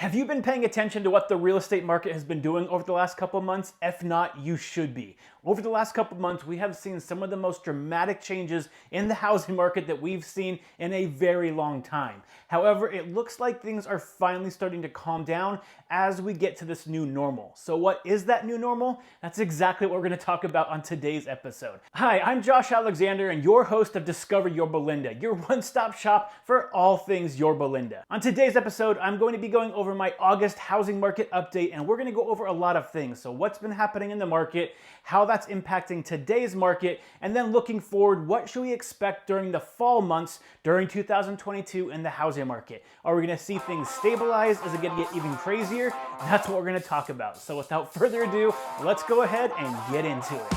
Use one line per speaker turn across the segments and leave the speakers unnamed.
Have you been paying attention to what the real estate market has been doing over the last couple of months? If not, you should be. Over the last couple of months, we have seen some of the most dramatic changes in the housing market that we've seen in a very long time. However, it looks like things are finally starting to calm down as we get to this new normal. So what is that new normal? That's exactly what we're going to talk about on today's episode. Hi, I'm Josh Alexander and your host of Discover Yorba Linda, your one-stop shop for all things Yorba Linda. On today's episode, I'm going to be going over my August housing market update, and we're going to go over a lot of things. So what's been happening in the market, how that's impacting today's market, and then looking forward, what should we expect during the fall months during 2022 in the housing market? Are we going to see things stabilize? Is it going to get even crazier? That's what we're going to talk about. So without further ado, let's go ahead and get into it.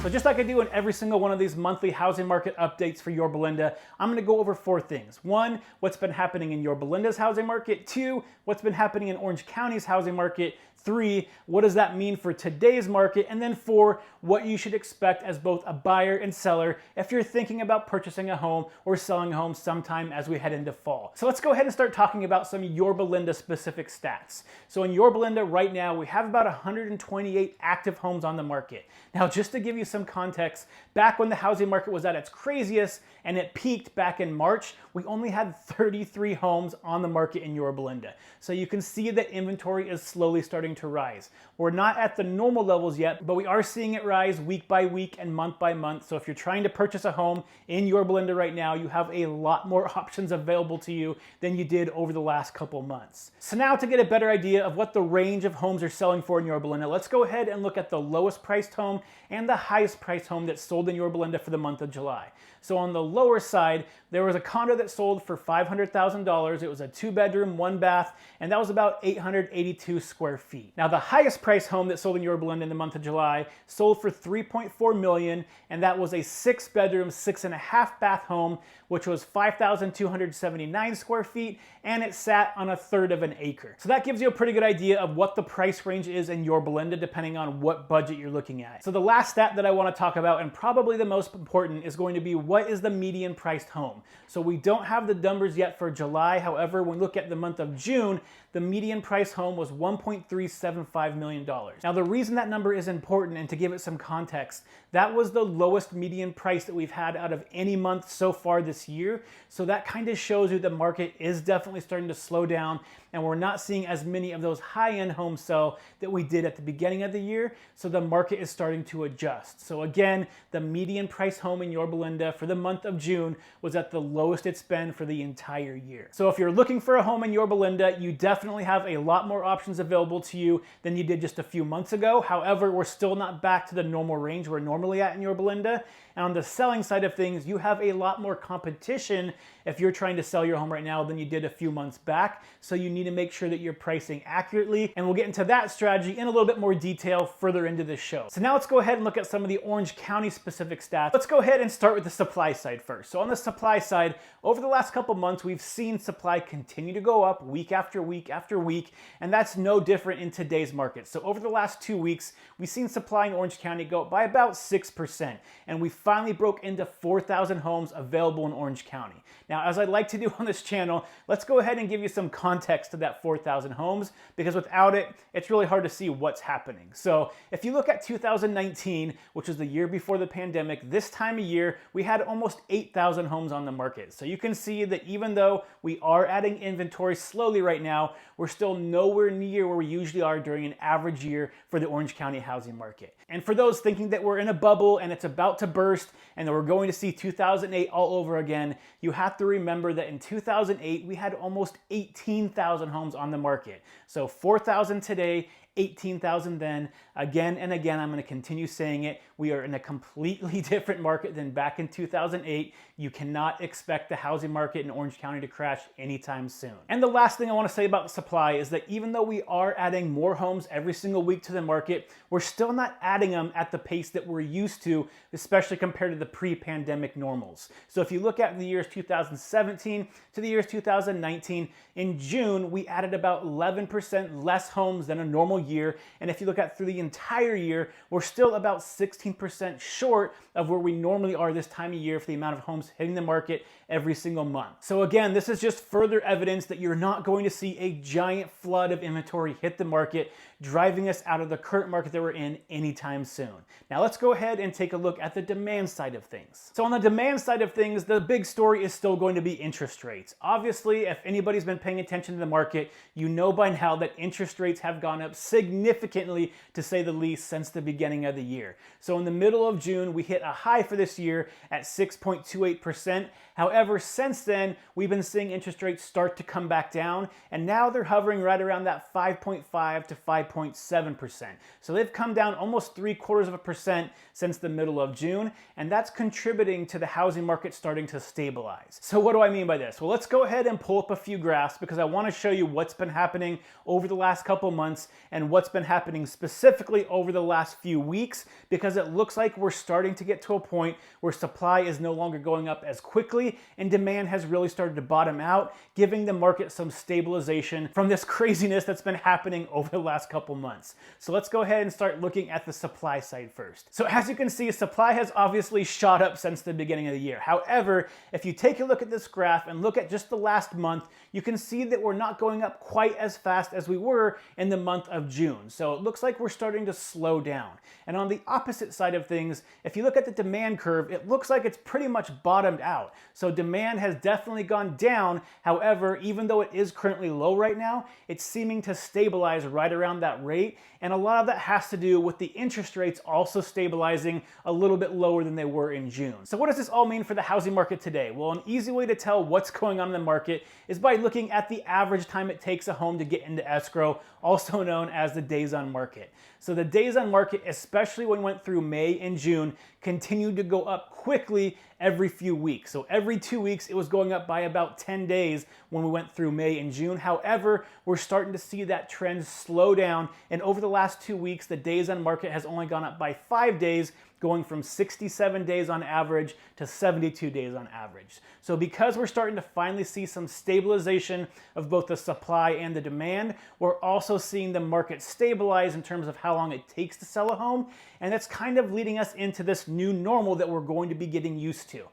So just like I do in every single one of these monthly housing market updates for Yorba Linda, I'm going to go over four things. One, what's been happening in Yorba Linda's housing market. Two, what's been happening in Orange County's housing market. Three, what does that mean for today's market? And then four, what you should expect as both a buyer and seller if you're thinking about purchasing a home or selling a home sometime as we head into fall. So let's go ahead and start talking about some Yorba Linda specific stats. So in Yorba Linda right now, we have about 128 active homes on the market. Now, just to give you some context, back when the housing market was at its craziest and it peaked back in March, we only had 33 homes on the market in Yorba Linda. So you can see that inventory is slowly starting to rise. We're not at the normal levels yet, but we are seeing it rise week by week and month by month. So if you're trying to purchase a home in Yorba Linda right now, you have a lot more options available to you than you did over the last couple months. So now to get a better idea of what the range of homes are selling for in Yorba Linda, let's go ahead and look at the lowest priced home and the highest priced home that sold in Yorba Linda for the month of July. So on the lower side, there was a condo that sold for $500,000. It was a 2-bedroom, 1-bath, and that was about 882 square feet. Now the highest priced home that sold in Yorba Linda in the month of July sold for $3.4 million, and that was a 6-bedroom, 6.5-bath home, which was 5,279 square feet, and it sat on 1/3 of an acre. So that gives you a pretty good idea of what the price range is in Yorba Linda, depending on what budget you're looking at. So the last stat that I want to talk about, and probably the most important, is going to be what is the median priced home. So we don't have the numbers yet for July. However, when we look at the month of June, the median price home was $1.375 million. Now the reason that number is important, and to give it some context, that was the lowest median price that we've had out of any month so far this year. So that kind of shows you the market is definitely starting to slow down, and we're not seeing as many of those high-end homes sell that we did at the beginning of the year. So the market is starting to adjust. So again, the median price home in Yorba Linda for the month of June was at the lowest it's been for the entire year. So if you're looking for a home in Yorba Linda, you definitely have a lot more options available to you than you did just a few months ago. However, we're still not back to the normal range we're normally at in Yorba Linda. And on the selling side of things, you have a lot more competition if you're trying to sell your home right now than you did a few months back. So you need to make sure that you're pricing accurately. And we'll get into that strategy in a little bit more detail further into this show. So now let's go ahead and look at some of the Orange County specific stats. Let's go ahead and start with the supply side first. So on the supply side, over the last couple months, we've seen supply continue to go up week after week after week. And that's no different in today's market. So over the last 2 weeks, we've seen supply in Orange County go up by about 6%. And we finally broke into 4,000 homes available in Orange County. Now, as I like to do on this channel, let's go ahead and give you some context to that 4,000 homes, because without it, it's really hard to see what's happening. So if you look at 2019, which was the year before the pandemic, this time of year, we had almost 8,000 homes on the market. So you can see that even though we are adding inventory slowly right now, we're still nowhere near where we usually are during an average year for the Orange County housing market. And for those thinking that we're in a bubble and it's about to burst and that we're going to see 2008 all over again, you have to remember that in 2008, we had almost 18,000 homes on the market. So 4,000 today, 18,000 then. Again and again, I'm going to continue saying it. We are in a completely different market than back in 2008. You cannot expect the housing market in Orange County to crash anytime soon. And the last thing I want to say about the supply is that even though we are adding more homes every single week to the market, we're still not adding them at the pace that we're used to, especially compared to the pre-pandemic normals. So if you look at the years 2017 to the years 2019, in June, we added about 11% less homes than a normal year. And if you look at through the entire year, we're still about 16% short of where we normally are this time of year for the amount of homes hitting the market every single month. So again, this is just further evidence that you're not going to see a giant flood of inventory hit the market, driving us out of the current market that we're in anytime soon. Now let's go ahead and take a look at the demand side of things. So on the demand side of things, the big story is still going to be interest rates. Obviously, if anybody's been paying attention to the market, you know by now that interest rates have gone up significantly, to say the least, since the beginning of the year. So in the middle of June, we hit a high for this year at 6.28%. However, since then, we've been seeing interest rates start to come back down, and now they're hovering right around that 5.5 to 5.7%. So they've come down almost 0.75% since the middle of June, and that's contributing to the housing market starting to stabilize. So what do I mean by this? Well, let's go ahead and pull up a few graphs because I want to show you what's been happening over the last couple months and what's been happening specifically over the last few weeks, because it looks like we're starting to get to a point where supply is no longer going up as quickly and demand has really started to bottom out, giving the market some stabilization from this craziness that's been happening over the last couple months. So let's go ahead and start looking at the supply side first. So as you can see, supply has obviously shot up since the beginning of the year. However, if you take a look at this graph and look at just the last month, you can see that we're not going up quite as fast as we were in the month of June. So it looks like we're starting to slow down. And on the opposite side of things, if you look at the demand curve, it looks like it's pretty much bottomed out. So demand has definitely gone down. However, even though it is currently low right now, it's seeming to stabilize right around that rate. And a lot of that has to do with the interest rates also stabilizing a little bit lower than they were in June. So what does this all mean for the housing market today? Well, an easy way to tell what's going on in the market is by looking at the average time it takes a home to get into escrow, also known as the days on market. So the days on market, especially when we went through May and June, continued to go up quickly every few weeks. So every 2 weeks, it was going up by about 10 days when we went through May and June. However, we're starting to see that trend slow down. And over the last 2 weeks, the days on market has only gone up by 5 days, going from 67 days on average to 72 days on average. So because we're starting to finally see some stabilization of both the supply and the demand, we're also seeing the market stabilize in terms of how long it takes to sell a home. And that's kind of leading us into this new normal that we're going to be getting used to.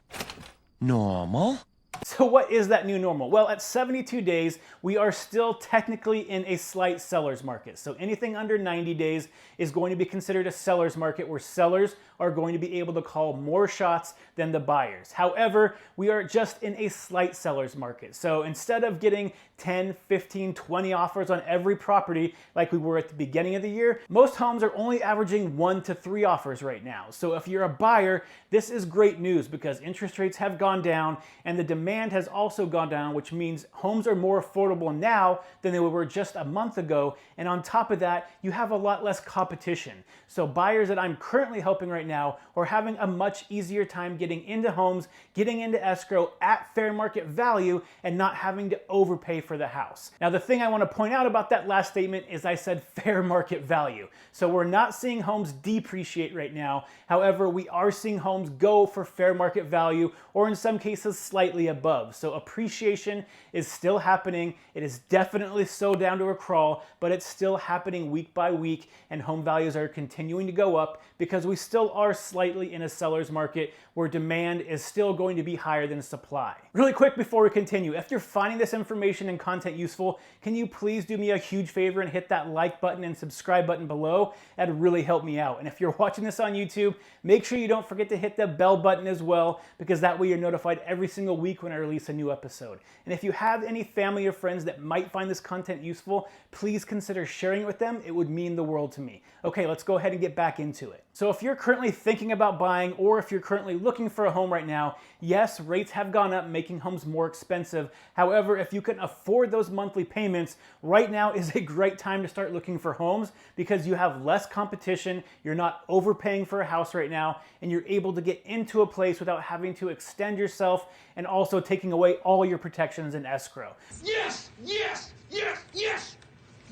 Normal?
So what is that new normal? Well, at 72 days, we are still technically in a slight seller's market. So anything under 90 days is going to be considered a seller's market, where sellers are going to be able to call more shots than the buyers. However, we are just in a slight seller's market. So instead of getting 10, 15, 20 offers on every property like we were at the beginning of the year, most homes are only averaging 1 to 3 offers right now. So if you're a buyer, this is great news because interest rates have gone down and the demand has also gone down, which means homes are more affordable now than they were just a month ago. And on top of that, you have a lot less competition. So buyers that I'm currently helping right now are having a much easier time getting into homes, getting into escrow at fair market value, and not having to overpay for the house. Now, the thing I want to point out about that last statement is I said fair market value. So we're not seeing homes depreciate right now. However, we are seeing homes go for fair market value, or in some cases slightly above. So appreciation is still happening. It is definitely so down to a crawl, but it's still happening week by week, and home values are continuing to go up because we still are slightly in a seller's market where demand is still going to be higher than supply. Really quick before we continue, if you're finding this information and content useful, can you please do me a huge favor and hit that like button and subscribe button below? That'd really help me out. And if you're watching this on YouTube, make sure you don't forget to hit the bell button as well, because that way you're notified every single week when I release a new episode. And if you have any family or friends that might find this content useful, please consider sharing it with them. It would mean the world to me. Okay, let's go ahead and get back into it. So if you're currently thinking about buying, or if you're currently looking for a home right now, yes, rates have gone up, making homes more expensive. However, if you can afford those monthly payments, right now is a great time to start looking for homes because you have less competition, you're not overpaying for a house right now, and you're able to get into a place without having to extend yourself and also taking away all your protections in escrow.
Yes! Yes! Yes! Yes!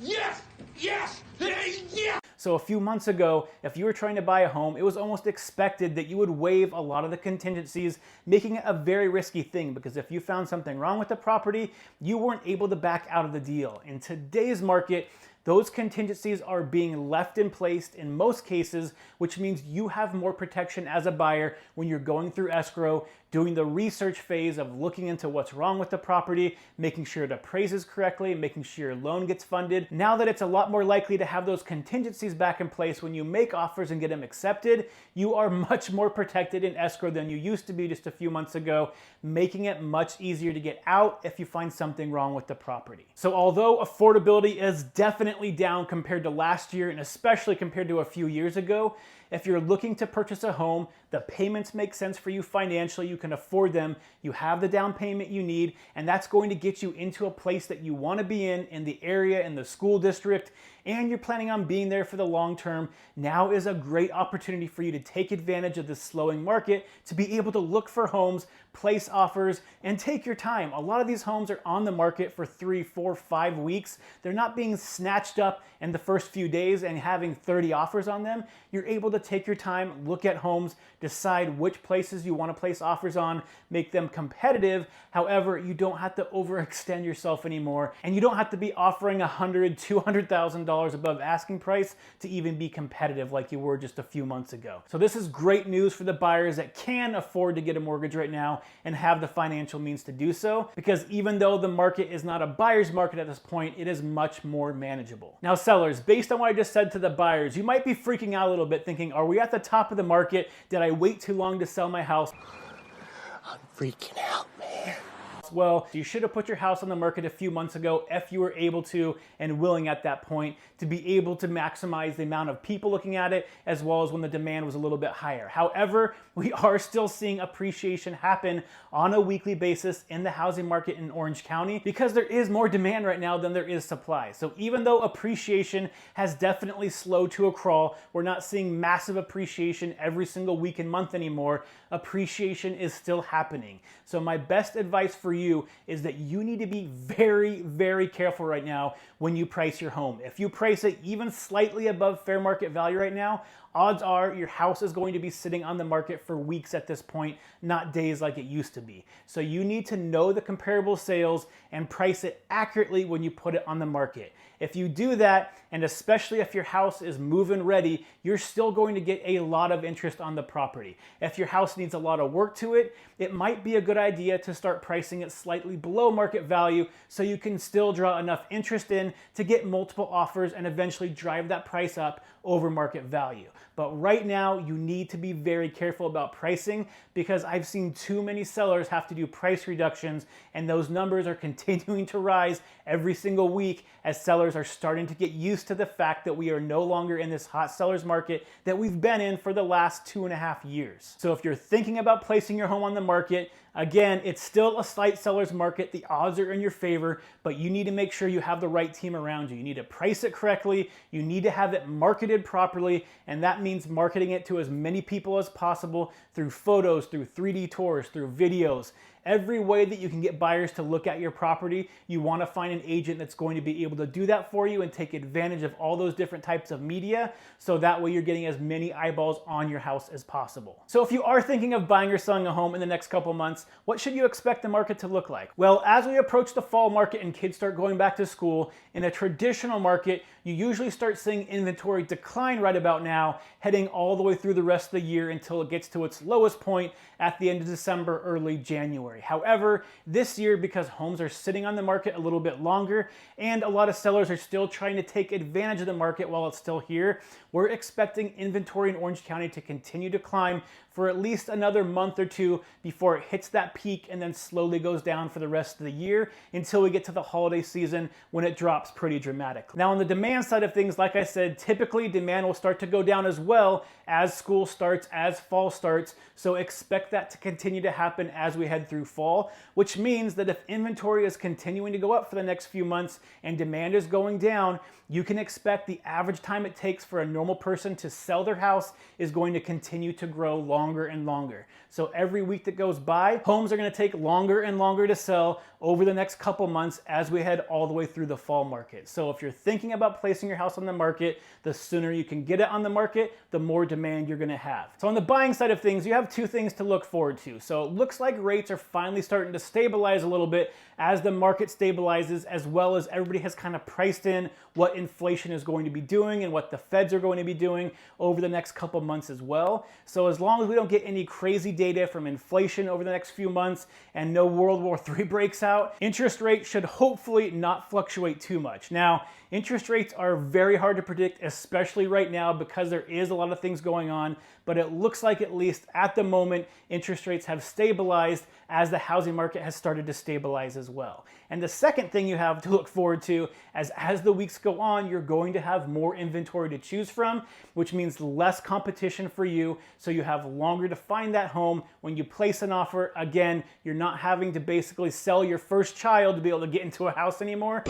Yes! Yes! Yes!
So a few months ago, if you were trying to buy a home, it was almost expected that you would waive a lot of the contingencies, making it a very risky thing, because if you found something wrong with the property, you weren't able to back out of the deal. In today's market, those contingencies are being left in place in most cases, which means you have more protection as a buyer when you're going through escrow, doing the research phase of looking into what's wrong with the property, making sure it appraises correctly, making sure your loan gets funded. Now that it's a lot more likely to have those contingencies back in place when you make offers and get them accepted, you are much more protected in escrow than you used to be just a few months ago, making it much easier to get out if you find something wrong with the property. So although affordability is definitely down compared to last year, and especially compared to a few years ago, if you're looking to purchase a home, the payments make sense for you financially, you can afford them, you have the down payment you need, and that's going to get you into a place that you want to be in the area, in the school district, and you're planning on being there for the long term. Now is a great opportunity for you to take advantage of this slowing market, to be able to look for homes, place offers, and take your time. A lot of these homes are on the market for 3, 4, 5 weeks. They're not being snatched up in the first few days and having 30 offers on them. You're able to take your time, look at homes, decide which places you want to place offers on, make them competitive. However, you don't have to overextend yourself anymore, and you don't have to be offering $100,000, $200,000 above asking price to even be competitive like you were just a few months ago. So this is great news for the buyers that can afford to get a mortgage right now and have the financial means to do so, because even though the market is not a buyer's market at this point, it is much more manageable. Now sellers, based on what I just said to the buyers, you might be freaking out a little bit thinking, are we at the top of the market? Did I wait too long to sell my house?
I'm freaking out, man.
Well, you should have put your house on the market a few months ago if you were able to and willing at that point to be able to maximize the amount of people looking at it, as well as when the demand was a little bit higher. However, we are still seeing appreciation happen on a weekly basis in the housing market in Orange County because there is more demand right now than there is supply. So even though appreciation has definitely slowed to a crawl, we're not seeing massive appreciation every single week and month anymore. Appreciation is still happening. So my best advice for you is that you need to be very, very careful right now when you price your home. If you price it even slightly above fair market value right now, odds are your house is going to be sitting on the market for weeks at this point, not days like it used to be. So you need to know the comparable sales and price it accurately when you put it on the market. If you do that, and especially if your house is move-in ready, you're still going to get a lot of interest on the property. If your house needs a lot of work to it, it might be a good idea to start pricing it slightly below market value so you can still draw enough interest in to get multiple offers and eventually drive that price up over market value. But right now, you need to be very careful about pricing because I've seen too many sellers have to do price reductions, and those numbers are continuing to rise every single week as sellers are starting to get used to the fact that we are no longer in this hot seller's market that we've been in for the last 2.5 years. So if you're thinking about placing your home on the market, again, it's still a slight seller's market. The odds are in your favor, but you need to make sure you have the right team around you. You need to price it correctly. You need to have it marketed properly, and that means marketing it to as many people as possible through photos, through 3D tours, through videos. Every way that you can get buyers to look at your property, you want to find an agent that's going to be able to do that for you and take advantage of all those different types of media, so that way you're getting as many eyeballs on your house as possible. So if you are thinking of buying or selling a home in the next couple months, what should you expect the market to look like? Well, as we approach the fall market and kids start going back to school, in a traditional market, you usually start seeing inventory decline right about now, heading all the way through the rest of the year until it gets to its lowest point at the end of December, early January. However, this year, because homes are sitting on the market a little bit longer and a lot of sellers are still trying to take advantage of the market while it's still here, we're expecting inventory in Orange County to continue to climb for at least another month or two before it hits that peak and then slowly goes down for the rest of the year until we get to the holiday season when it drops pretty dramatically. Now on the demand side of things, like I said, typically demand will start to go down as well as school starts, as fall starts, so expect that to continue to happen as we head through fall, which means that if inventory is continuing to go up for the next few months and demand is going down, you can expect the average time it takes for a normal person to sell their house is going to continue to grow longer and longer. So every week that goes by, homes are going to take longer and longer to sell, over the next couple months as we head all the way through the fall market. So if you're thinking about placing your house on the market, the sooner you can get it on the market, the more demand you're gonna have. So on the buying side of things, you have two things to look forward to. So it looks like rates are finally starting to stabilize a little bit as the market stabilizes, as well as everybody has kind of priced in what inflation is going to be doing and what the feds are going to be doing over the next couple months as well. So as long as we don't get any crazy data from inflation over the next few months and no World War III breaks out, interest rates should hopefully not fluctuate too much. Now, interest rates are very hard to predict, especially right now because there is a lot of things going on, but it looks like at least at the moment, interest rates have stabilized as the housing market has started to stabilize as well. And the second thing you have to look forward to as the weeks go on, you're going to have more inventory to choose from, which means less competition for you, so you have longer to find that home. When you place an offer, again, you're not having to basically sell your first child to be able to get into a house anymore.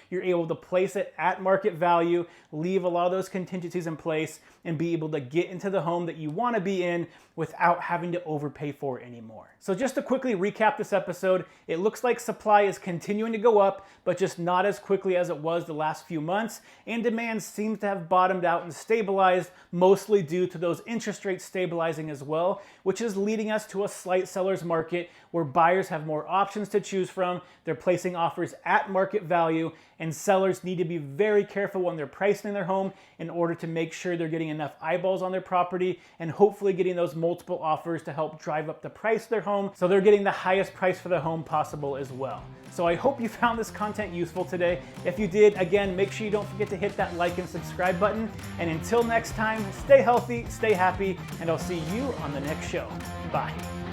You're able to place it at market value, leave a lot of those contingencies in place, and be able to get into the home that you want to be in without having to overpay for it anymore. So just to quickly recap this episode, it looks like supply is continuing to go up, but just not as quickly as it was the last few months, and demand seems to have bottomed out and stabilized, mostly due to those interest rates stabilizing as well, which is leading us to a slight seller's market where buyers have more options to choose from, they're placing offers at market value, and sellers need to be very careful when they're pricing their home in order to make sure they're getting enough eyeballs on their property and hopefully getting those multiple offers to help drive up the price of their home so they're getting the highest price for the home possible as well. So I hope you found this content useful today. If you did, again, make sure you don't forget to hit that like and subscribe button. And until next time, stay healthy, stay happy, and I'll see you on the next show. Bye.